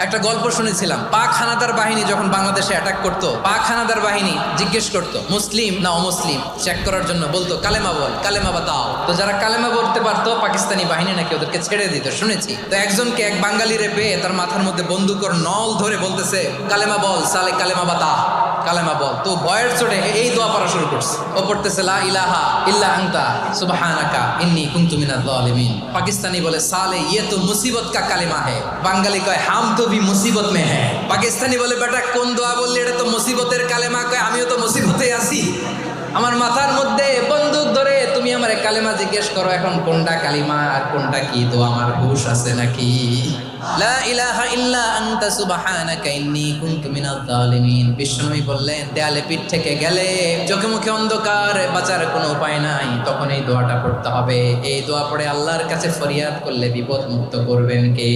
একটা গল্প শুনেছিলাম, পাক হানাদার বাহিনী যখন বাংলাদেশে অ্যাটাক করতো, পাক হানাদার বাহিনী জিজ্ঞেস করতো মুসলিম না অমুসলিম চেক করার জন্য, বলতো কালেমা বল, কালেমা বাতাও। তো যারা কালেমা বলতে পারতো পাকিস্তানি বাহিনী নাকি ওদেরকে ছেড়ে দিত, শুনেছি। তো একজনকে এক বাঙালিরে পেয়ে তার মাথার মধ্যে বন্দুকর নল ধরে বলতেছে কালেমা বল সালে, কালেমা বাতা, কালেমা বল। তো ভয়ের চোটে এই দোয়া পড়া শুরু করছে। ও পড়তেছে লা ইলাহা ইল্লা আনতা সুবহানাকা ইন্নী কুনতু মিনাজ জালিমিন। পাকিস্তানি বলে সালে ইয়ে তো মুসিবত কা কালেমা হে। বাঙালি কয় হাম তো ভি মুসিবত মে হ্যাঁ। পাকিস্তানি বলে বেটা কোন দোয়া বললি, এটা তো মুসিবতের কালেমা। কয় আমিও তো মুসিবতে আছি, আমার মাথার মধ্যে বন্দুক ধরে তুমি আমার কালেমা জিজ্ঞেস করো, এখন কোনটা কালিমা আর কোনটা কি, তো আমার হুশ আছে নাকি? লা ইলাহা ইল্লা আনতা সুবহানাকা ইন্নী কুনতু মিনাজ জালিমিন। বিষ্ণুই বললেন দেয়ালে পিঠ থেকে গেলে, চোখে মুখে অন্ধকার, বাঁচার কোনো উপায় নাই, তখন এই দোয়াটা পড়তে হবে। এই দোয়া পড়ে আল্লাহর কাছে ফরিয়াদ করলে বিপদ মুক্ত করবেন কে?